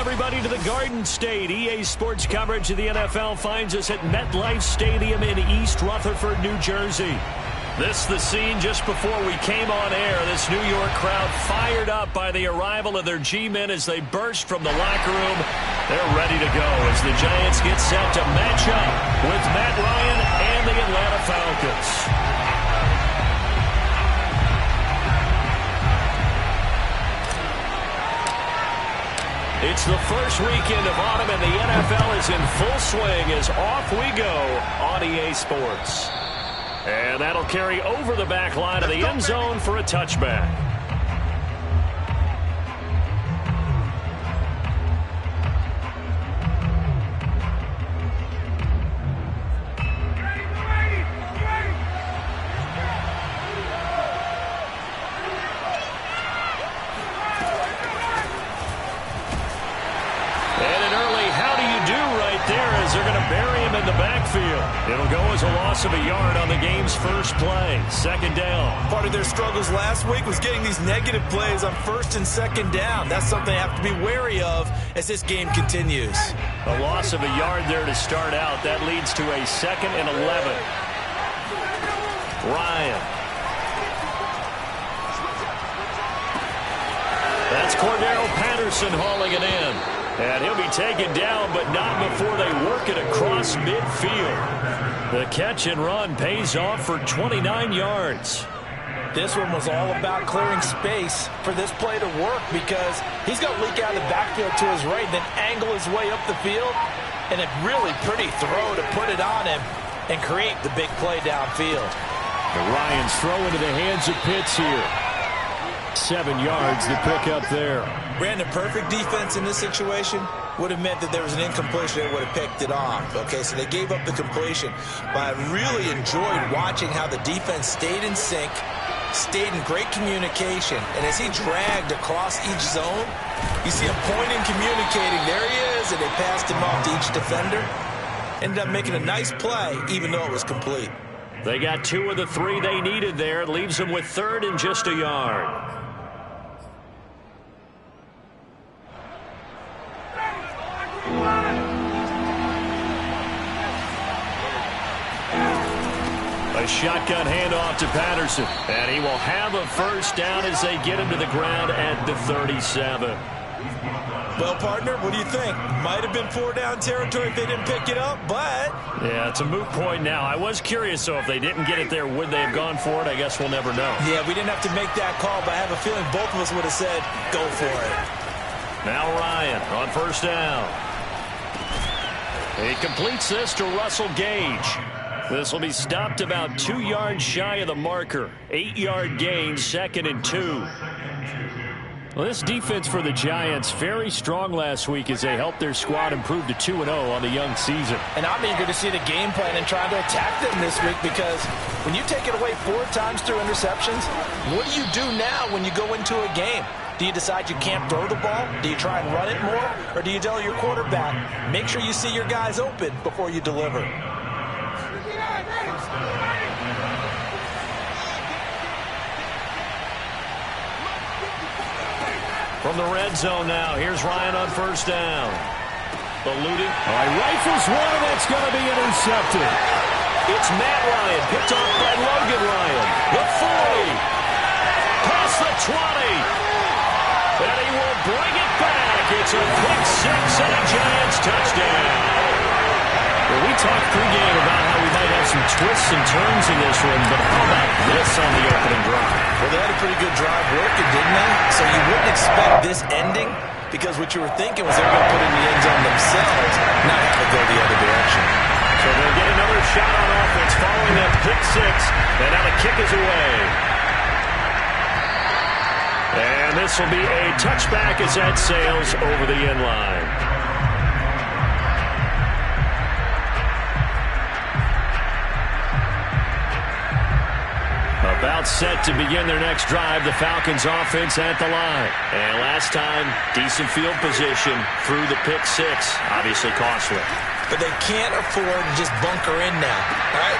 everybody to the Garden State. EA Sports coverage of the NFL finds us at MetLife Stadium in East Rutherford, New Jersey. This the scene just before we came on air. This New York crowd fired up by the arrival of their G-men as they burst from the locker room. They're ready to go as the Giants get set to match up with Matt Ryan and the Atlanta Falcons. It's the first weekend of autumn, and the NFL is in full swing as off we go on EA Sports. And that'll carry over the back line of the end zone for a touchback. They're going to bury him in the backfield. It'll go as a loss of a yard on the game's first play. Second down. Part of their struggles last week was getting these negative plays on first and second down. That's something they have to be wary of as this game continues. A loss of a yard there to start out. That leads to a 2nd and 11. Ryan. That's Cordero Patterson hauling it in. And he'll be taken down, but not before they work it across midfield. The catch and run pays off for 29 yards. This one was all about clearing space for this play to work because he's going to leak out of the backfield to his right, then angle his way up the field. And a really pretty throw to put it on him and create the big play downfield. The Ryans throw into the hands of Pitts here. 7 yards to pick up there. Brandon, perfect defense in this situation would have meant that there was an incompletion that would have picked it off. Okay, so they gave up the completion. But I really enjoyed watching how the defense stayed in sync, stayed in great communication. And as he dragged across each zone, you see him pointing, communicating. There he is, and they passed him off to each defender. Ended up making a nice play, even though it was complete. They got 2 of the 3 they needed there. It leaves them with 3rd and just a yard. A shotgun handoff to Patterson. And he will have a first down as they get him to the ground at the 37. Well, partner, what do you think? Might have been 4-down territory if they didn't pick it up, but... Yeah, it's a moot point now. I was curious, though, if they didn't get it there, would they have gone for it? I guess we'll never know. Yeah, we didn't have to make that call, but I have a feeling both of us would have said, go for it. Now Ryan on first down. He completes this to Russell Gage. This will be stopped about 2 yards shy of the marker. 8-yard gain, 2nd and 2. Well, this defense for the Giants, very strong last week as they helped their squad improve to 2-0 on the young season. And I'm eager to see the game plan and trying to attack them this week because when you take it away 4 times through interceptions, what do you do now when you go into a game? Do you decide you can't throw the ball? Do you try and run it more? Or do you tell your quarterback, make sure you see your guys open before you deliver? From the red zone now, here's Ryan on first down. Eluding. All right, rifles one, and it's going to be intercepted. It's Matt Ryan, picked off by Logan Ryan. The 40. Past the 20. And he will bring it back. It's a quick 6 and a Giants touchdown. Well, we talked pregame about how we might have some twists and turns in this one, but how about this on the opening drive? Well, they had a pretty good drive working, didn't they? So you wouldn't expect this ending because what you were thinking was they were going to put it in the end zone themselves, not have it go the other direction. So they'll get another shot on offense following that pick 6, and now the kick is away. And this will be a touchback as that sails over the end line. About set to begin their next drive, the Falcons offense at the line. And last time, decent field position through the pick 6, obviously costly. but they can't afford to just bunker in now. All right?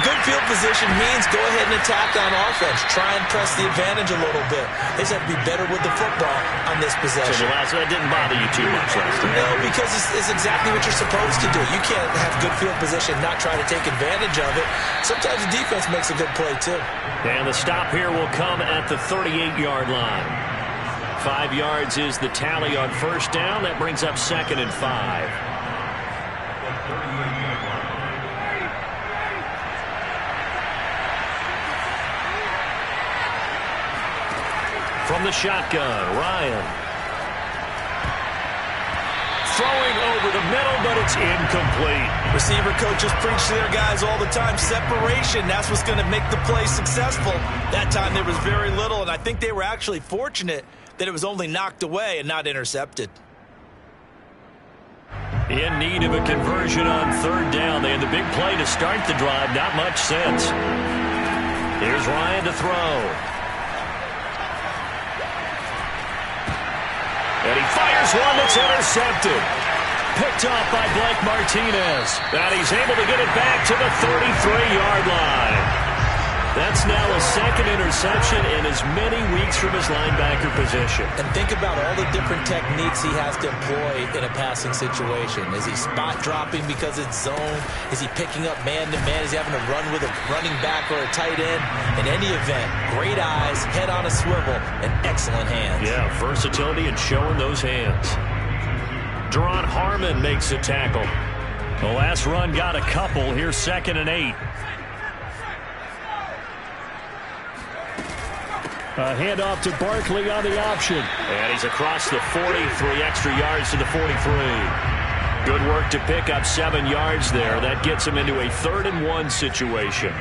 Good field position means go ahead and attack on offense. Try and press the advantage a little bit. They just have to be better with the football on this possession. So that didn't bother you too much last time? No, because it's exactly what you're supposed to do. You can't have good field position, not try to take advantage of it. Sometimes the defense makes a good play, too. And the stop here will come at the 38-yard line. 5 yards is the tally on first down. That brings up 2nd and 5. From the shotgun, Ryan. Throwing over the middle, but it's incomplete. Receiver coaches preach to their guys all the time. Separation, that's what's going to make the play successful. That time there was very little, and I think they were actually fortunate that it was only knocked away and not intercepted. In need of a conversion on 3rd down. They had the big play to start the drive. Not much sense. Here's Ryan to throw. And he fires one that's intercepted. Picked off by Blake Martinez. And he's able to get it back to the 33-yard line. That's now a 2nd interception in as many weeks from his linebacker position. And think about all the different techniques he has to employ in a passing situation. Is he spot dropping because it's zone? Is he picking up man-to-man? Is he having to run with a running back or a tight end? In any event, great eyes, head on a swivel, and excellent hands. Yeah, versatility and showing those hands. Deron Harmon makes a tackle. The last run got a couple. Here's 2nd and 8. A handoff to Barkley on the option. And he's across the 40, 3 extra yards to the 43. Good work to pick up 7 yards there. That gets him into a 3rd and 1 situation.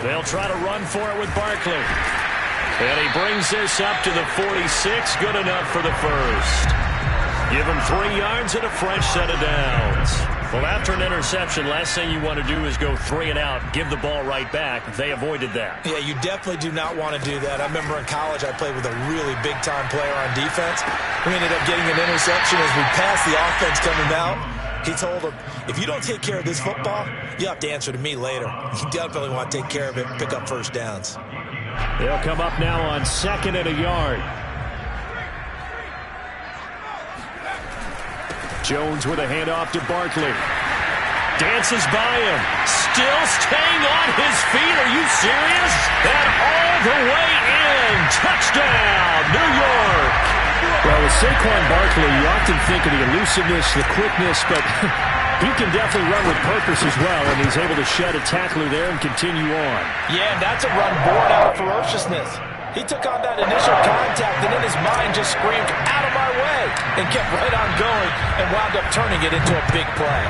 They'll try to run for it with Barkley. And he brings this up to the 46. Good enough for the first. Give him 3 yards and a fresh set of downs. Well, after an interception, last thing you want to do is go 3 and out, give the ball right back. They avoided that. Yeah, you definitely do not want to do that. I remember in college I played with a really big-time player on defense. We ended up getting an interception as we passed the offense coming out. He told him, if you don't take care of this football, you have to answer to me later. You definitely want to take care of it and pick up first downs. They'll come up now on 2nd and a yard. Jones with a handoff to Barkley. Dances by him. Still staying on his feet. Are you serious? And all the way in. Touchdown, New York. Well, with Saquon Barkley, you often think of the elusiveness, the quickness, but he can definitely run with purpose as well, and he's able to shed a tackler there and continue on. Yeah, and that's a run born out of ferociousness. He took on that initial contact and in his mind just screamed, out of my way, and kept right on going and wound up turning it into a big play.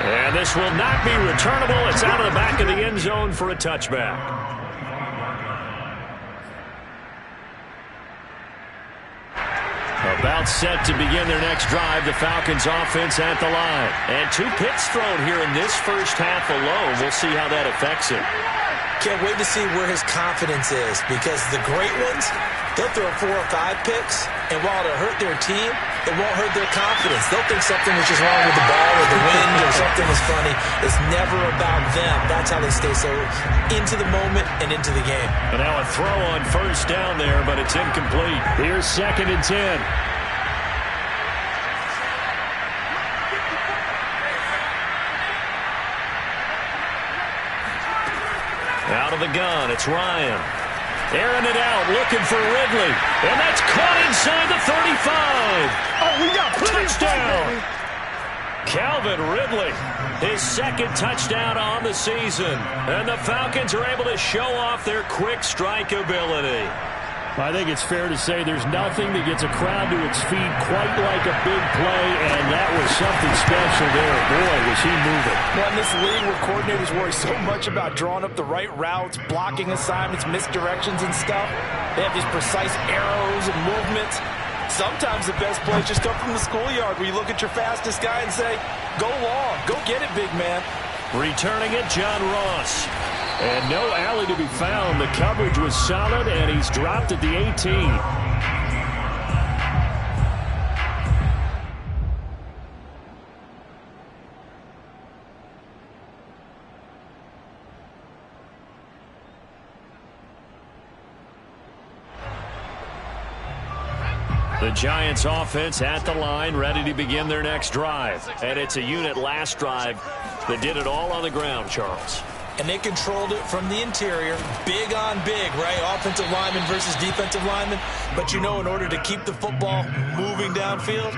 And this will not be returnable. It's out of the back of the end zone for a touchback. About set to begin their next drive, the Falcons offense at the line. And 2 picks thrown here in this first half alone. We'll see how that affects him. Can't wait to see where his confidence is, because the great ones, they'll throw 4 or 5 picks, and while it'll hurt their team, it won't hurt their confidence. They'll think something was just wrong with the ball or the wind or something was funny. It's never about them. That's how they stay so into the moment and into the game. And now a throw on first down there, but it's incomplete. Here's 2nd and 10. Out of the gun, it's Ryan. Airing it out, looking for Ridley. And that's caught inside the 35. Oh, we got touchdown. Calvin Ridley, his 2nd touchdown on the season. And the Falcons are able to show off their quick strike ability. I think it's fair to say there's nothing that gets a crowd to its feet quite like a big play, and that was something special there. Boy, was he moving. Well, in this league where coordinators worry so much about drawing up the right routes, blocking assignments, misdirections and stuff, they have these precise arrows and movements. Sometimes the best plays just come from the schoolyard where you look at your fastest guy and say, go long, go get it, big man. Returning it, John Ross. And no alley to be found. The coverage was solid, and he's dropped at the 18. The Giants offense at the line, ready to begin their next drive. And it's a unit last drive that did it all on the ground, Charles. And they controlled it from the interior, big on big, right? Offensive lineman versus defensive lineman. But you know, in order to keep the football moving downfield,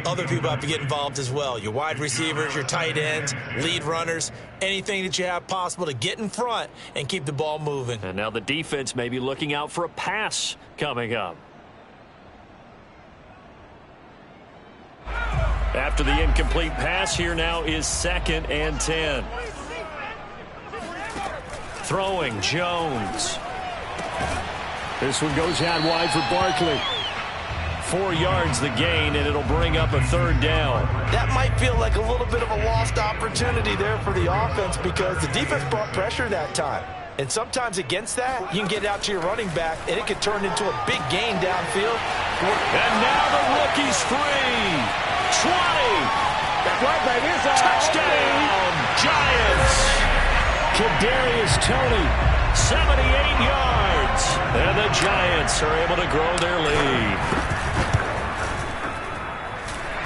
other people have to get involved as well. Your wide receivers, your tight ends, lead runners, anything that you have possible to get in front and keep the ball moving. And now the defense may be looking out for a pass coming up. After the incomplete pass, here now is 2nd and 10. Throwing, Jones. This one goes out wide for Barkley. 4 yards the gain, and it'll bring up a 3rd down. That might feel like a little bit of a lost opportunity there for the offense because the defense brought pressure that time. And sometimes against that, you can get it out to your running back, and it could turn into a big gain downfield. And now the rookie's free. 20. That's right, baby. Touchdown, Giants. Kadarius Toney. 78 yards. And the Giants are able to grow their lead.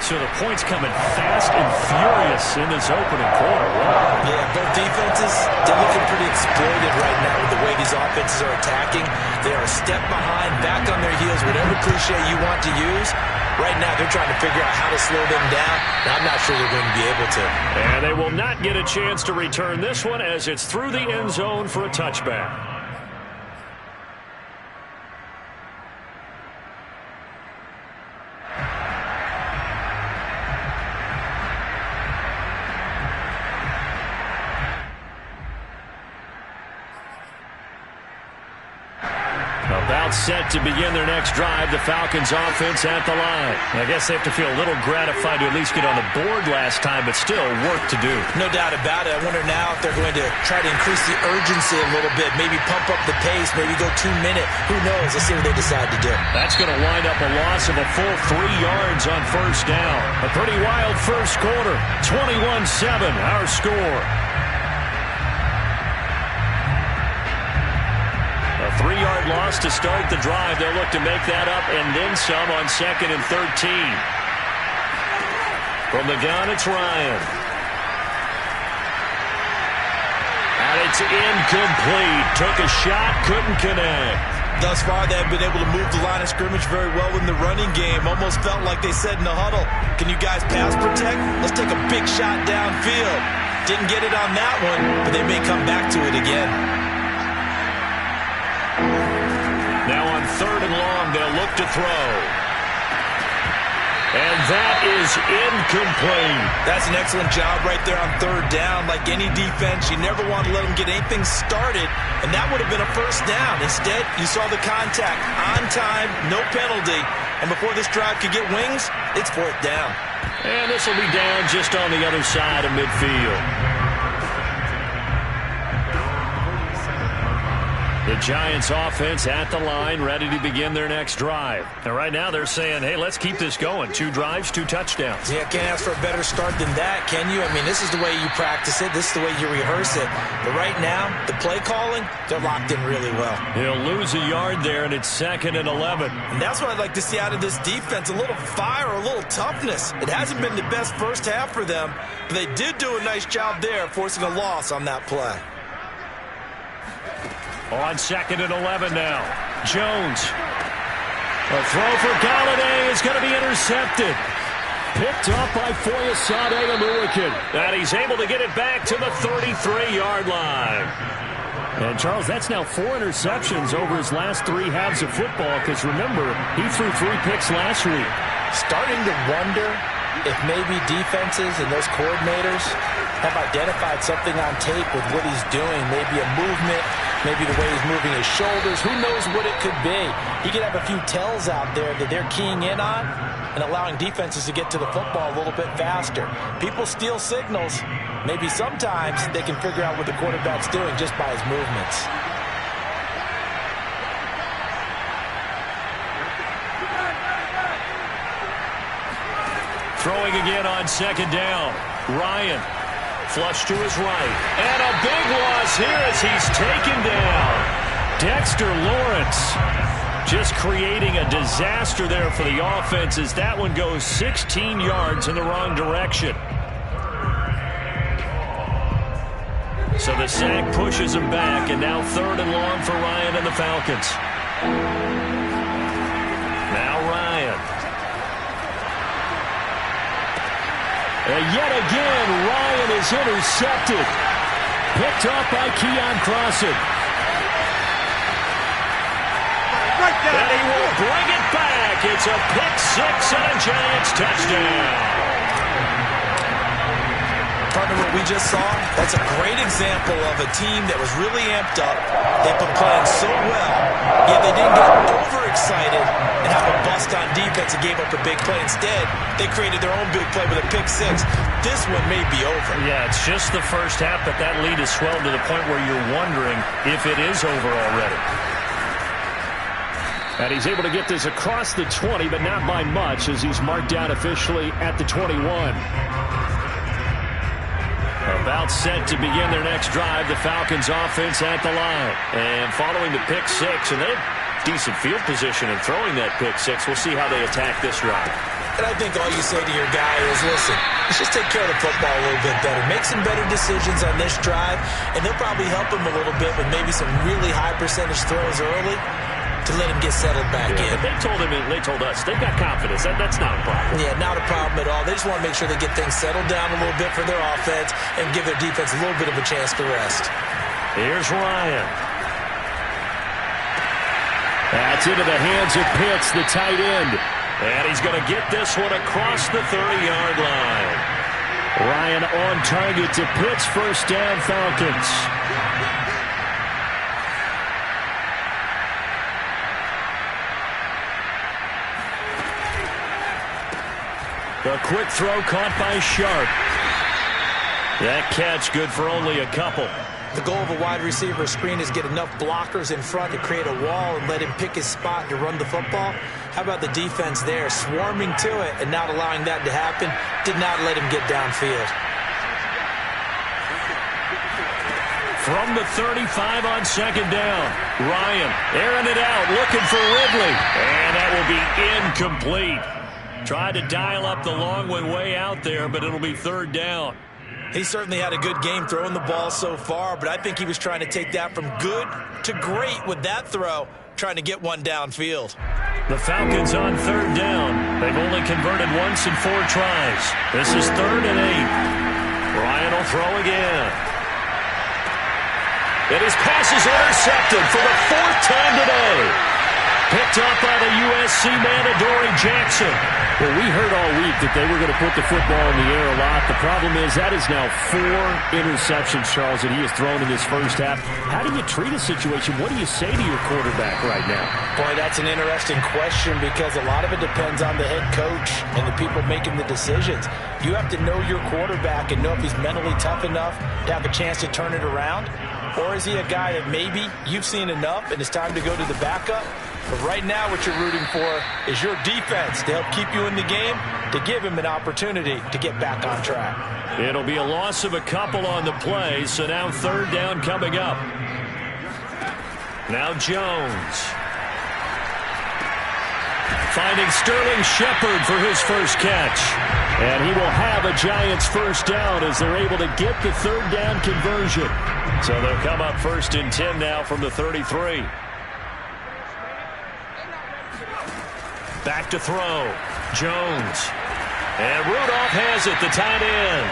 So the points coming fast and furious in this opening quarter. Wow. Yeah, both defenses, they're looking pretty exploited right now with the way these offenses are attacking. They are a step behind, back on their heels, whatever cliche you want to use. Right now, they're trying to figure out how to slow them down, and I'm not sure they're going to be able to. And they will not get a chance to return this one as it's through the end zone for a touchback. About set to begin their next drive, the Falcons offense at the line. I guess they have to feel a little gratified to at least get on the board last time, but still work to do. No doubt about it. I wonder now if they're going to try to increase the urgency a little bit, maybe pump up the pace, maybe go 2-minute. Who knows? Let's see what they decide to do. That's going to wind up a loss of a full 3 yards on 1st down. A pretty wild first quarter. 21-7, our score. A 3-yard loss to start the drive. They'll look to make that up and then some on 2nd and 13. From the gun, it's Ryan. And it's incomplete. Took a shot, couldn't connect. Thus far, they have been able to move the line of scrimmage very well in the running game. Almost felt like they said in the huddle, can you guys pass protect? Let's take a big shot downfield. Didn't get it on that one, but they may come back to it again. Now on 3rd and long, they'll look to throw. And that is incomplete. That's an excellent job right there on 3rd down. Like any defense, you never want to let them get anything started, and that would have been a 1st down. Instead, you saw the contact on time, no penalty, and before this drive could get wings, it's 4th down. And this will be down just on the other side of midfield. The Giants offense at the line, ready to begin their next drive. And right now they're saying, hey, let's keep this going. 2 drives, 2 touchdowns. Yeah, can't ask for a better start than that, can you? I mean, this is the way you practice it. This is the way you rehearse it. But right now, the play calling, they're locked in really well. He'll lose a yard there, and it's 2nd and 11. And that's what I'd like to see out of this defense, a little fire, a little toughness. It hasn't been the best first half for them, but they did do a nice job there, forcing a loss on that play. On 2nd and 11 now. Jones. A throw for Galladay is going to be intercepted. Picked up by Foyesade Oluwakin. And he's able to get it back to the 33-yard line. And, Charles, that's now 4 interceptions over his last 3 halves of football, because, remember, he threw 3 picks last week. Starting to wonder if maybe defenses and those coordinators have identified something on tape with what he's doing, maybe a movement, maybe the way he's moving his shoulders. Who knows what it could be? He could have a few tells out there that they're keying in on and allowing defenses to get to the football a little bit faster. People steal signals. Maybe sometimes they can figure out what the quarterback's doing just by his movements. Throwing again on 2nd down. Ryan. Flush to his right. And a big loss here as he's taken down. Dexter Lawrence Just creating a disaster there for the offense as that one goes 16 yards in the wrong direction. So the sack pushes him back, and now 3rd and long for Ryan and the Falcons. Now Ryan. And yet again, Ryan is intercepted. Picked off by Keon Crossen. And he will bring it back. It's a pick 6 and a Giants touchdown. Partner, what we just saw, that's a great example of a team that was really amped up. They've been playing so well, yet they didn't get overexcited and have a bust on defense and gave up a big play. Instead, they created their own big play with a pick 6. This one may be over. Yeah, it's just the first half, but that lead has swelled to the point where you're wondering if it is over already. And he's able to get this across the 20, but not by much as he's marked down officially at the 21. About set to begin their next drive, the Falcons offense at the line. And following the pick 6, and they have decent field position in throwing that pick 6. We'll see how they attack this drive. And I think all you say to your guy is, listen, let's just take care of the football a little bit better. Make some better decisions on this drive, and they'll probably help him a little bit with maybe some really high percentage throws early to let him get settled back in. They told him, and they told us, they've got confidence. That's not a problem. Yeah, not a problem at all. They just want to make sure they get things settled down a little bit for their offense and give their defense a little bit of a chance to rest. Here's Ryan. That's into the hands of Pitts, the tight end. And he's going to get this one across the 30-yard line. Ryan on target to Pitts, first down, Falcons. The quick throw caught by Sharp. That catch good for only a couple. The goal of a wide receiver screen is get enough blockers in front to create a wall and let him pick his spot to run the football. How about the defense there, swarming to it and not allowing that to happen? Did not let him get downfield. From the 35 on 2nd down, Ryan airing it out, looking for Ridley. And that will be incomplete. Tried to dial up the long one way out there, but it'll be 3rd down. He certainly had a good game throwing the ball so far, but I think he was trying to take that from good to great with that throw, trying to get one downfield. The Falcons on 3rd down. They've only converted once in 4 tries. This is 3rd and 8. Ryan will throw again. And his pass is intercepted for the 4th time today. Picked up by the USC man, Adoree Jackson. Well, we heard all week that they were going to put the football in the air a lot. The problem is that is now 4 interceptions, Charles, that he has thrown in this first half. How do you treat a situation? What do you say to your quarterback right now? Boy, that's an interesting question because a lot of it depends on the head coach and the people making the decisions. You have to know your quarterback and know if he's mentally tough enough to have a chance to turn it around. Or is he a guy that maybe you've seen enough and it's time to go to the backup? But right now what you're rooting for is your defense to help keep you in the game, to give him an opportunity to get back on track. It'll be a loss of a couple on the play, so now 3rd down coming up. Now Jones. Finding Sterling Shepard for his first catch. And he will have a Giants first down as they're able to get the 3rd down conversion. So they'll come up 1st and 10 now from the 33. Back to throw. Jones. And Rudolph has it, the tight end.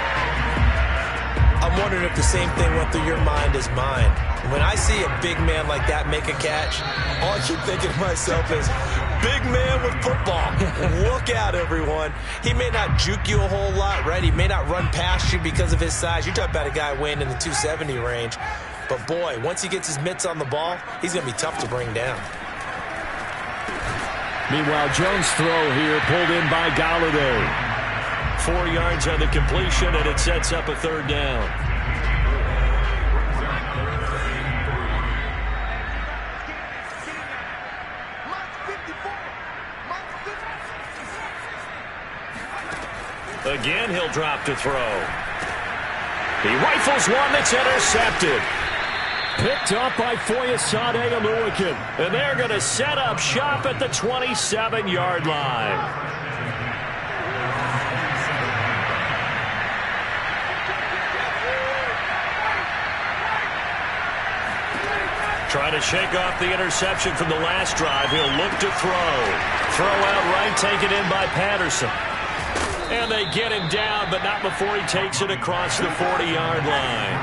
I'm wondering if the same thing went through your mind as mine. When I see a big man like that make a catch, all I keep thinking to myself is, big man with football. Look out, everyone. He may not juke you a whole lot, right? He may not run past you because of his size. You're talking about a guy weighing in the 270 range. But, boy, once he gets his mitts on the ball, he's going to be tough to bring down. Meanwhile, Jones' throw here pulled in by Galladay. 4 yards on the completion, and it sets up a 3rd down. Again, he'll drop to throw. He rifles one that's intercepted. Picked up by Foyesade Aluakin. And they're going to set up shop at the 27-yard line. Trying to shake off the interception from the last drive. He'll look to throw. Throw out right, taken in by Patterson. And they get him down, but not before he takes it across the 40-yard line.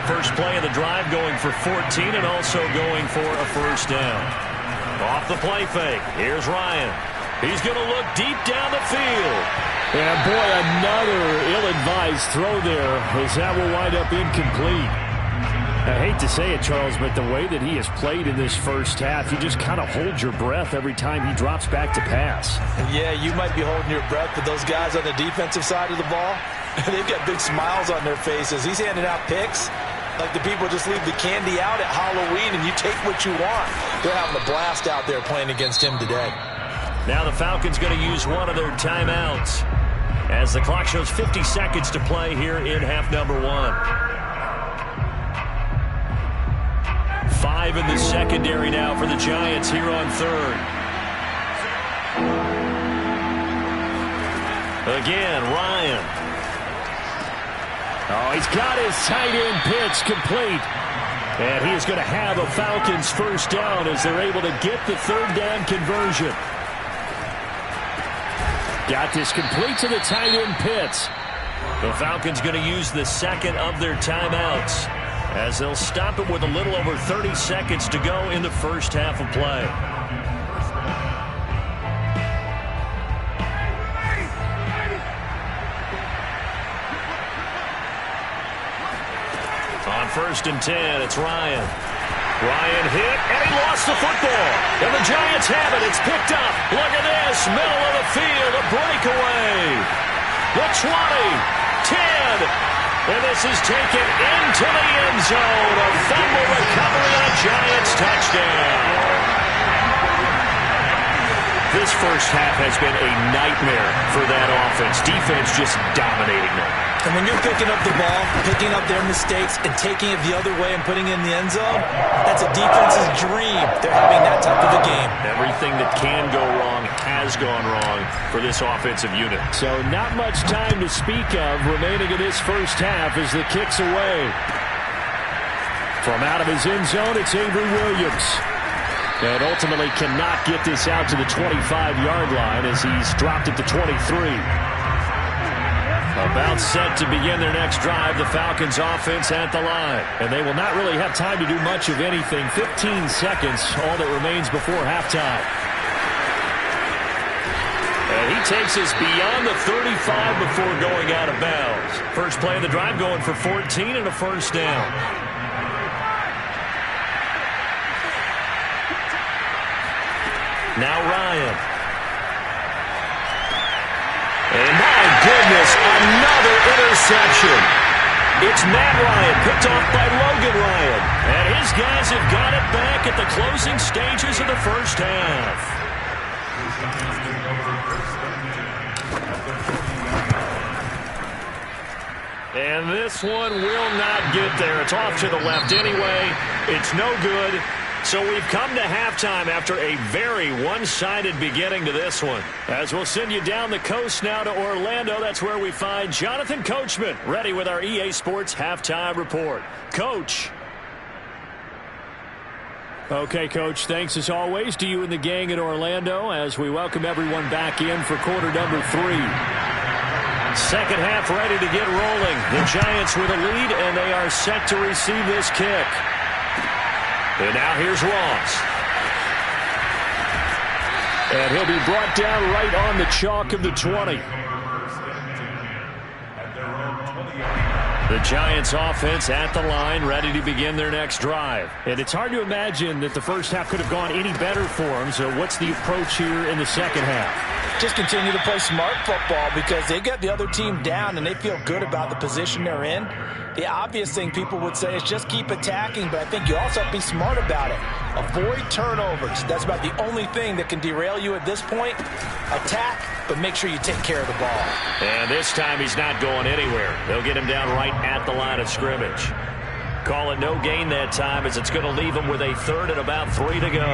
First play of the drive going for 14 and also going for a first down. Off the play fake. Here's Ryan. He's going to look deep down the field. And boy, another ill-advised throw there as that will wind up incomplete. I hate to say it, Charles, but the way that he has played in this first half, you just kind of hold your breath every time he drops back to pass. Yeah, you might be holding your breath, but those guys on the defensive side of the ball, they've got big smiles on their faces. He's handing out picks like the people just leave the candy out at Halloween and you take what you want. They're having a blast out there playing against him today. Now the Falcons going to use one of their timeouts as the clock shows 50 seconds to play here in half number one. 5 in the secondary now for the Giants here on third. Again, Ryan. Oh, he's got his tight end pitch complete. And he is going to have a Falcons first down as they're able to get the third down conversion. Got this complete to the tight end pitch. The Falcons going to use the second of their timeouts, as they'll stop it with a little over 30 seconds to go in the first half of play. On 1st and 10, it's Ryan. Ryan hit, and he lost the football. And the Giants have it. It's picked up. Look at this. Middle of the field, a breakaway. The 20, 10. And this is taken into the end zone. A fumble recovery and a Giants touchdown. This first half has been a nightmare for that offense. Defense just dominating them. And when you're picking up the ball, picking up their mistakes, and taking it the other way and putting it in the end zone, that's a defense's dream. They're having that type of a game. Everything that can go wrong has gone wrong for this offensive unit. So not much time to speak of remaining in this first half as the kick's away. From out of his end zone, it's Avery Williams. And ultimately cannot get this out to the 25-yard line as he's dropped it to 23. About set to begin their next drive, the Falcons offense at the line. And they will not really have time to do much of anything. 15 seconds, all that remains before halftime. And he takes us beyond the 35 before going out of bounds. First play of the drive going for 14 and a first down. Now Ryan. And my goodness, another interception. It's Matt Ryan, picked off by Logan Ryan. And his guys have got it back at the closing stages of the first half. And this one will not get there. It's off to the left anyway. It's no good. So we've come to halftime after a very one-sided beginning to this one. As we'll send you down the coast now to Orlando, that's where we find Jonathan Coachman, ready with our EA Sports Halftime Report. Coach. Okay, Coach, thanks as always to you and the gang in Orlando as we welcome everyone back in for quarter number 3. Second half ready to get rolling. The Giants with a lead, and they are set to receive this kick. And now here's Ross. And he'll be brought down right on the chalk of the 20. The Giants offense at the line, ready to begin their next drive. And it's hard to imagine that the first half could have gone any better for them. So what's the approach here in the second half? Just continue to play smart football because they got the other team down and they feel good about the position they're in. The obvious thing people would say is just keep attacking, but I think you also have to be smart about it. Avoid turnovers. That's about the only thing that can derail you at this point. Attack, but make sure you take care of the ball. And this time he's not going anywhere. They'll get him down right at the line of scrimmage. Call it no gain that time as it's going to leave them with a third and about 3 to go.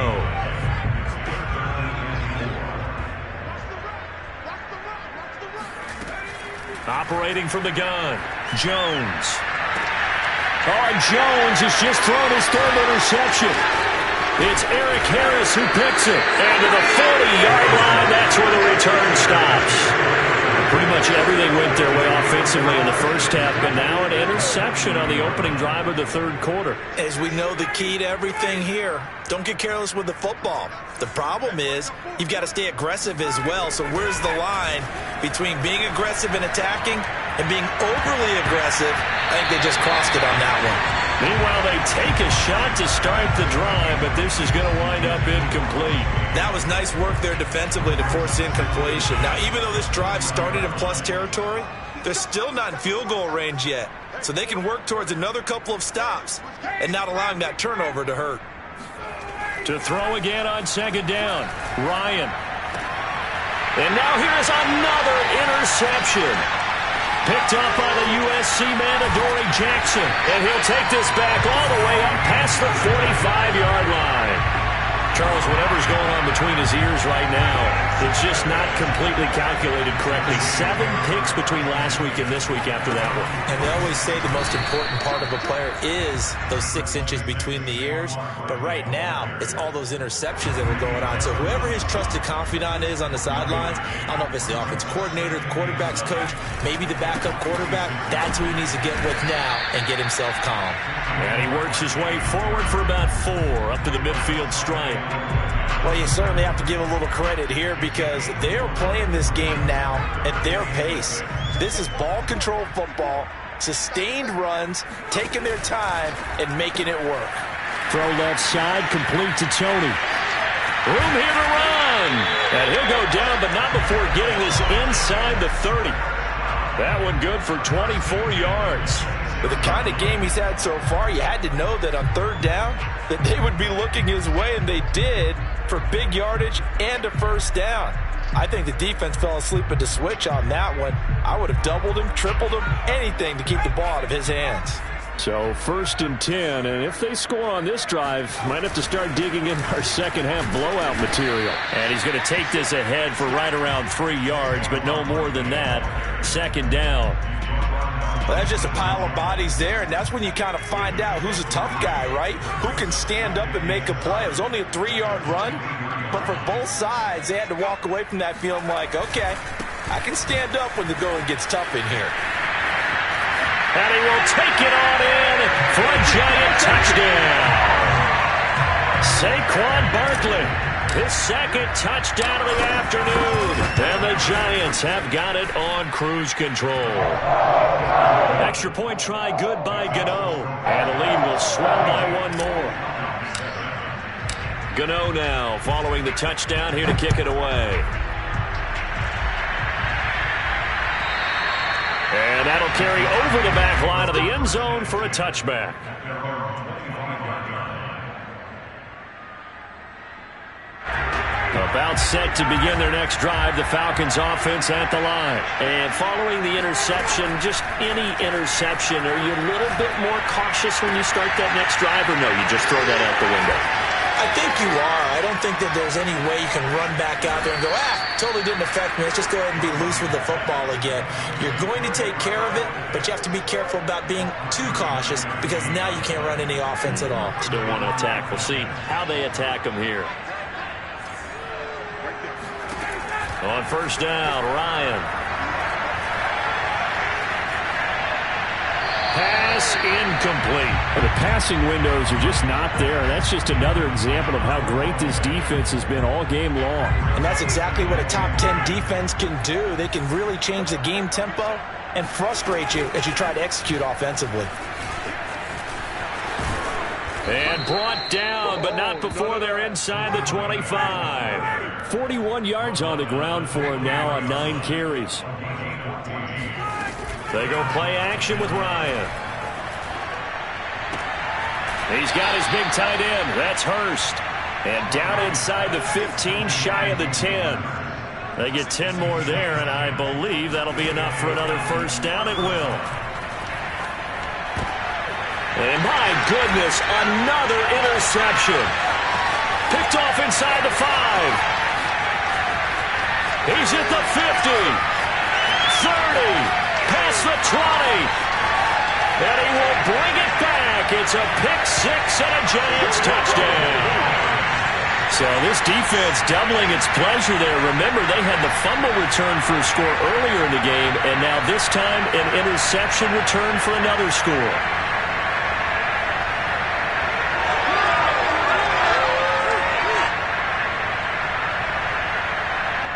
Operating from the gun, Jones. Oh, and Jones has just thrown his third interception. It's Eric Harris who picks it. And to the 40-yard line, that's where the return stops. Pretty much everything went their way offensively in the first half, but now an interception on the opening drive of the third quarter. As we know, the key to everything here, don't get careless with the football. The problem is you've got to stay aggressive as well. So where's the line between being aggressive and attacking and being overly aggressive? I think they just crossed it on that one. Meanwhile, they take a shot to start the drive, but this is going to wind up incomplete. That was nice work there defensively to force incompletion. Now, even though this drive started in plus territory, they're still not in field goal range yet. So they can work towards another couple of stops and not allowing that turnover to hurt. To throw again on second down, Ryan. And now here's another interception. Picked up by the USC man, Adoree Jackson. And he'll take this back all the way up past the 45-yard line. Charles, whatever's going on between his ears right now, it's just not completely calculated correctly. 7 picks between last week and this week after that one. And they always say the most important part of a player is those 6 inches between the ears. But right now, it's all those interceptions that are going on. So whoever his trusted confidant is on the sidelines, I don't know if it's the offense coordinator, the quarterback's coach, maybe the backup quarterback, that's who he needs to get with now and get himself calm. And he works his way forward for about 4 up to the midfield stripe. Well, you certainly have to give a little credit here because they're playing this game now at their pace. This is ball control football, sustained runs, taking their time and making it work. Throw left side, complete to Tony. Room here to run. And he'll go down, but not before getting this inside the 30. That one good for 24 yards. With the kind of game he's had so far, you had to know that on third down that they would be looking his way, and they did, for big yardage and a first down. I think the defense fell asleep at the switch on that one. I would have doubled him, tripled him, anything to keep the ball out of his hands. So 1st and 10, and if they score on this drive, might have to start digging in our second half blowout material. And he's going to take this ahead for right around 3 yards, but no more than that. 2nd down. Well, that's just a pile of bodies there, and that's when you kind of find out who's a tough guy, right? Who can stand up and make a play. It was only a 3-yard run, but for both sides, they had to walk away from that feeling like, okay, I can stand up when the going gets tough in here. And he will take it on in for a Giant touchdown. Saquon Barkley, his 2nd touchdown of the afternoon. And the Giants have got it on cruise control. Extra point try good by Gano. And the lead will swell by 1 more. Gano now following the touchdown here to kick it away. And that'll carry over the back line of the end zone for a touchback. About set to begin their next drive, the Falcons offense at the line. And following the interception, just any interception, are you a little bit more cautious when you start that next drive, or no, you just throw that out the window? I think you are. I don't think that there's any way you can run back out there and go, totally didn't affect me. Let's just go ahead and be loose with the football again. You're going to take care of it, but you have to be careful about being too cautious because now you can't run any offense at all. Still want to attack. We'll see how they attack them here. On 1st down, Ryan. Pass incomplete. The passing windows are just not there. That's just another example of how great this defense has been all game long. And that's exactly what a top 10 defense can do. They can really change the game tempo and frustrate you as you try to execute offensively. And brought down, but not before they're inside the 25. 41 yards on the ground for him now on 9 carries. They go play action with Ryan. He's got his big tight end. That's Hurst. And down inside the 15, shy of the 10. They get 10 more there, and I believe that'll be enough for another first down. It will. And my goodness, another interception. Picked off inside the 5. He's at the 50. 30. Past the 20. And he will bring it back. It's a pick 6 and a Giants touchdown. So this defense doubling its pleasure there. Remember, they had the fumble return for a score earlier in the game, and now this time an interception return for another score.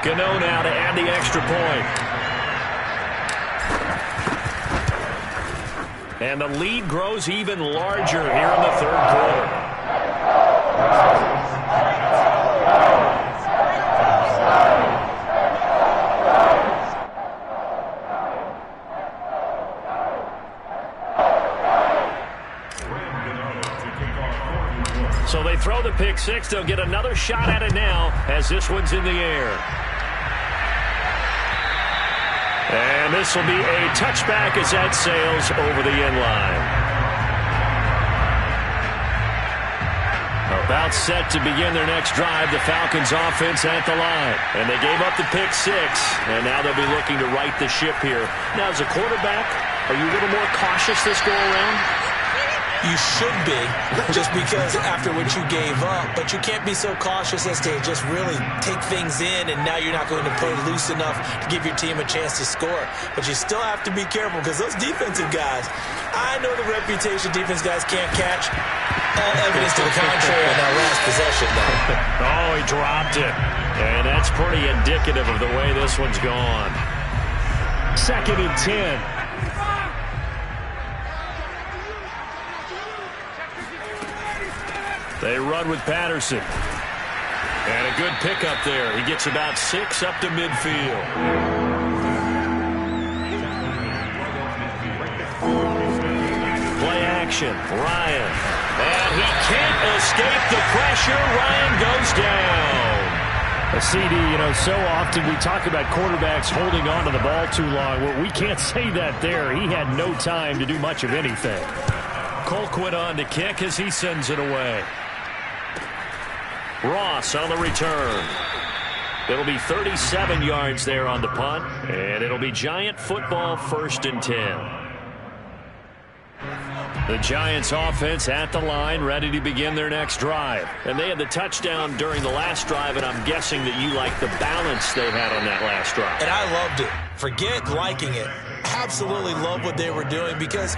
Gano now to add the extra point. And the lead grows even larger here in the third quarter. So they throw the pick 6. They'll get another shot at it now as this one's in the air. And this will be a touchback as that sails over the end line. About set to begin their next drive, the Falcons offense at the line. And they gave up the pick 6, and now they'll be looking to right the ship here. Now, as a quarterback, are you a little more cautious this go-around? You should be, just because after what you gave up. But you can't be so cautious as to just really take things in, and now you're not going to play loose enough to give your team a chance to score. But you still have to be careful, because those defensive guys, I know the reputation defense guys can't catch. All evidence to the contrary on that last possession, though. Oh, he dropped it. And that's pretty indicative of the way this one's gone. 2nd and 10. They run with Patterson. And a good pickup there. He gets about 6 up to midfield. Play action. Ryan. And he can't escape the pressure. Ryan goes down. A CD, so often we talk about quarterbacks holding on to the ball too long. Well, we can't say that there. He had no time to do much of anything. Colquitt on to kick as he sends it away. Ross on the return. It'll be 37 yards there on the punt, and it'll be Giant football 1st and 10. The Giants offense at the line, ready to begin their next drive. And they had the touchdown during the last drive, and I'm guessing that you like the balance they had on that last drive. And I loved it. Forget liking it. Absolutely love what they were doing, because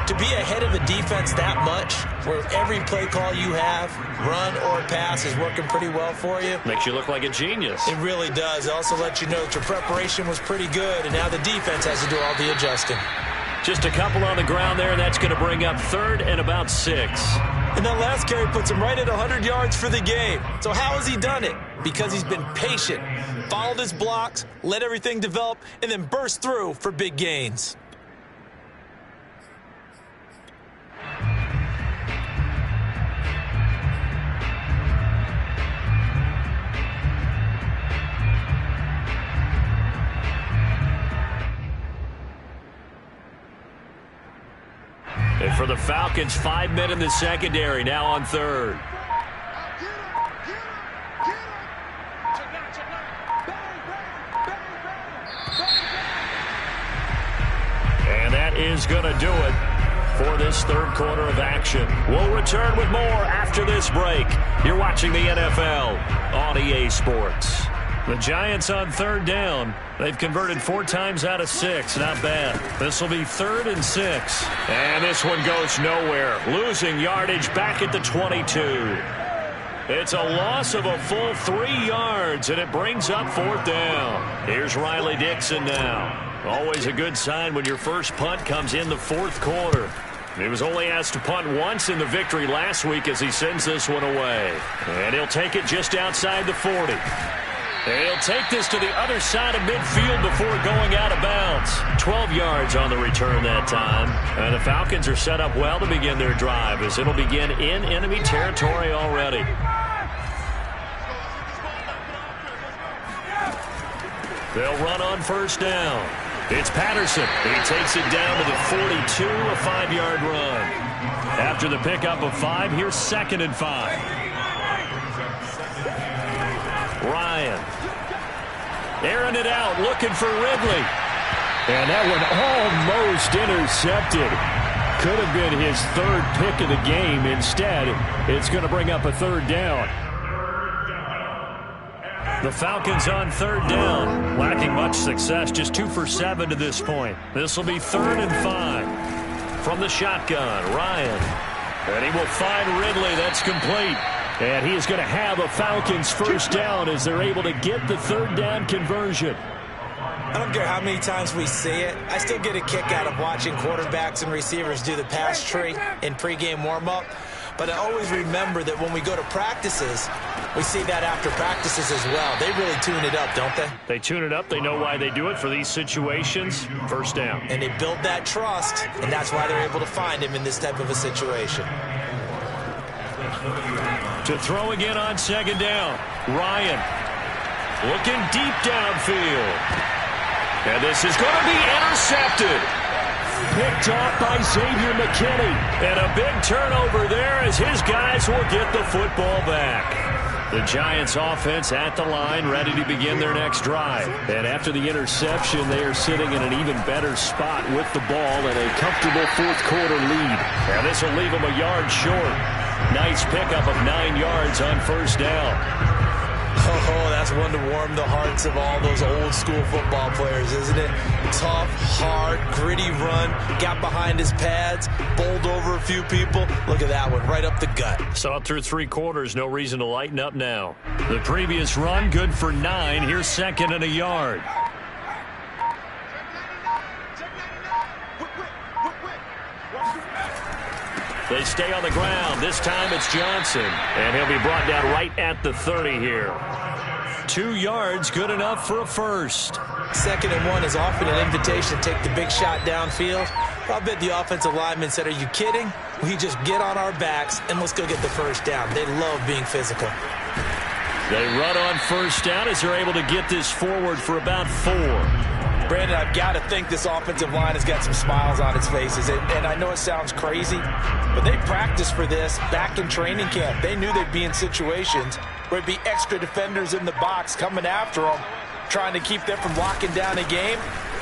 to be ahead of the defense that much, where every play call you have, run or pass, is working pretty well for you. Makes you look like a genius. It really does. It also lets you know that your preparation was pretty good, and now the defense has to do all the adjusting. Just a couple on the ground there, and that's going to bring up 3rd and about 6. And that last carry puts him right at 100 yards for the game. So how has he done it? Because he's been patient, followed his blocks, let everything develop, and then burst through for big gains. And for the Falcons, 5 men in the secondary, now on 3rd. And that is going to do it for this third quarter of action. We'll return with more after this break. You're watching the NFL on EA Sports. The Giants on 3rd down. They've converted 4 times out of 6. Not bad. This will be 3rd and 6. And this one goes nowhere. Losing yardage back at the 22. It's a loss of a full 3 yards, and it brings up 4th down. Here's Riley Dixon now. Always a good sign when your first punt comes in the 4th quarter. He was only asked to punt once in the victory last week as he sends this one away. And he'll take it just outside the 40. He'll take this to the other side of midfield before going out of bounds. 12 yards on the return that time. And the Falcons are set up well to begin their drive as it'll begin in enemy territory already. They'll run on 1st down. It's Patterson. He takes it down to the 42, a 5-yard run. After the pickup of 5, here's 2nd and 5. Ryan. Airing it out, looking for Ridley. And that one almost intercepted. Could have been his 3rd pick of the game. Instead, it's going to bring up a 3rd down. The Falcons on 3rd down. Lacking much success, just 2 for 7 to this point. This will be 3rd and 5. From the shotgun, Ryan. And he will find Ridley. That's complete. And he is going to have a Falcons 1st down as they're able to get the 3rd down conversion. I don't care how many times we see it. I still get a kick out of watching quarterbacks and receivers do the pass tree in pregame warm-up. But I always remember that when we go to practices, we see that after practices as well. They really tune it up, don't they? They tune it up. They know why they do it for these situations. 1st down. And they build that trust, and that's why they're able to find him in this type of a situation. To throw again on 2nd down. Ryan looking deep downfield. And this is going to be intercepted. Picked off by Xavier McKinney. And a big turnover there as his guys will get the football back. The Giants offense at the line, ready to begin their next drive. And after the interception, they are sitting in an even better spot with the ball and a comfortable 4th quarter lead. And this will leave them a yard short. Nice pickup of 9 yards on 1st down. Oh, that's one to warm the hearts of all those old school football players, isn't it? Tough, hard, gritty run, got behind his pads, bowled over a few people. Look at that one, right up the gut. Saw it through 3 quarters, no reason to lighten up now. The previous run, good for 9. Here's 2nd and a yard. They stay on the ground. This time it's Johnson. And he'll be brought down right at the 30 here. 2 yards, good enough for a 1st. 2nd and 1 is often an invitation to take the big shot downfield. I'll bet the offensive lineman said, are you kidding? We just get on our backs and let's go get the 1st down. They love being physical. They run on 1st down as they're able to get this forward for about 4. Brandon, I've got to think this offensive line has got some smiles on its faces. And I know it sounds crazy, but they practiced for this back in training camp. They knew they'd be in situations where it'd be extra defenders in the box coming after them, trying to keep them from locking down a game.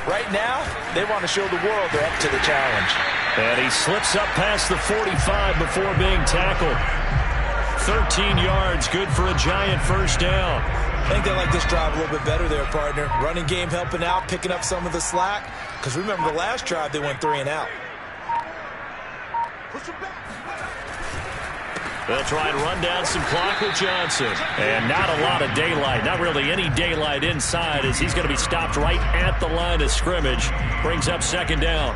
Right now, they want to show the world they're up to the challenge. And he slips up past the 45 before being tackled. 13 yards, good for a Giant 1st down. I think they like this drive a little bit better there, partner. Running game helping out, picking up some of the slack. Because remember, the last drive, they went 3 and out. They'll try and run down some clock with Johnson. And not a lot of daylight. Not really any daylight inside as he's going to be stopped right at the line of scrimmage. Brings up 2nd down.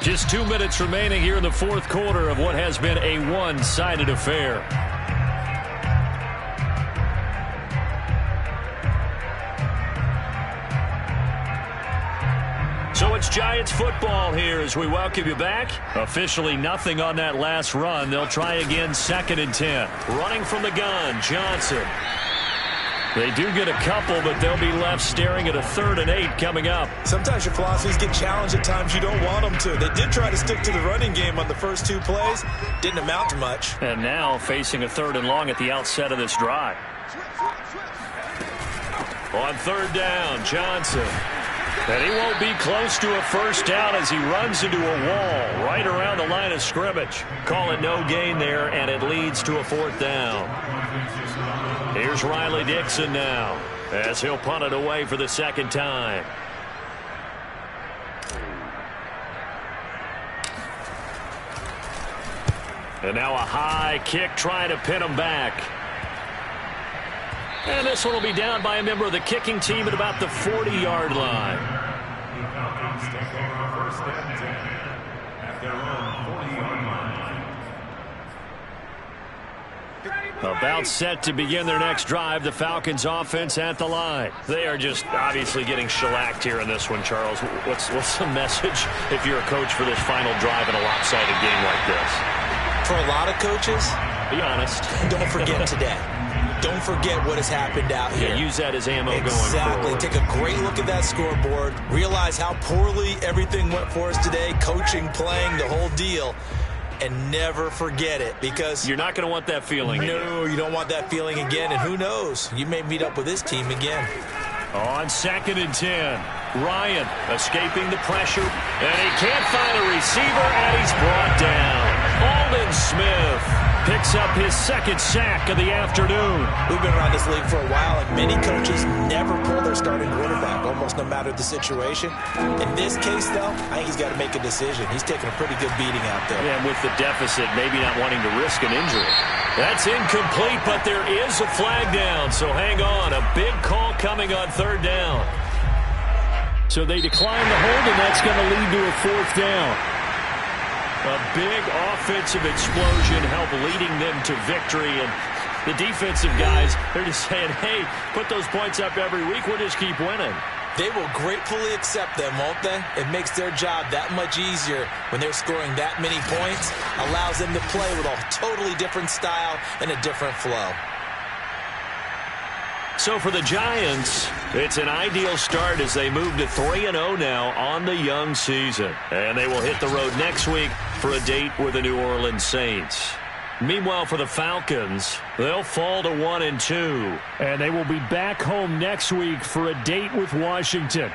Just 2 minutes remaining here in the 4th quarter of what has been a one-sided affair. So it's Giants football here as we welcome you back. Officially nothing on that last run. They'll try again 2nd and 10. Running from the gun, Johnson. They do get a couple, but they'll be left staring at a 3rd and 8 coming up. Sometimes your philosophies get challenged at times you don't want them to. They did try to stick to the running game on the first 2 plays. Didn't amount to much. And now facing a 3rd and long at the outset of this drive. On 3rd down, Johnson. And he won't be close to a 1st down as he runs into a wall right around the line of scrimmage. Call it no gain there, and it leads to a 4th down. Here's Riley Dixon now as he'll punt it away for the 2nd time. And now a high kick trying to pin him back. And this one will be down by a member of the kicking team at about the 40-yard line. About set to begin their next drive, the Falcons offense at the line. They are just obviously getting shellacked here in this one, Charles. What's the message if you're a coach for this final drive in a lopsided game like this? for a lot of coaches, be honest, don't forget today. Don't forget what has happened out here. Yeah, use that as ammo going Exactly. forward. Take a great look at that scoreboard. Realize how poorly everything went for us today. Coaching, playing, the whole deal. And never forget it, because you're not going to want that feeling again. No, you don't want that feeling again. And who knows? You may meet up with this team again. On 2nd and 10, Ryan escaping the pressure, and he can't find a receiver, and he's brought down. Aldon Smith picks up his 2nd sack of the afternoon. We've been around this league for a while, and many coaches never pull their starting quarterback, almost no matter the situation. In this case, though, I think he's got to make a decision. He's taking a pretty good beating out there. Yeah, and with the deficit, maybe not wanting to risk an injury. That's incomplete, but there is a flag down, so hang on. A big call coming on 3rd down. So they decline the hold, and that's going to lead to a 4th down. A big offensive explosion helped leading them to victory, and the defensive guys, they're just saying, hey, put those points up every week, we'll just keep winning. They will gratefully accept them, won't they? It makes their job that much easier when they're scoring that many points. Allows them to play with a totally different style and a different flow. So for the Giants, it's an ideal start as they move to 3-0 now on the young season. And they will hit the road next week for a date with the New Orleans Saints. Meanwhile, for the Falcons, they'll fall to 1-2. And they will be back home next week for a date with Washington.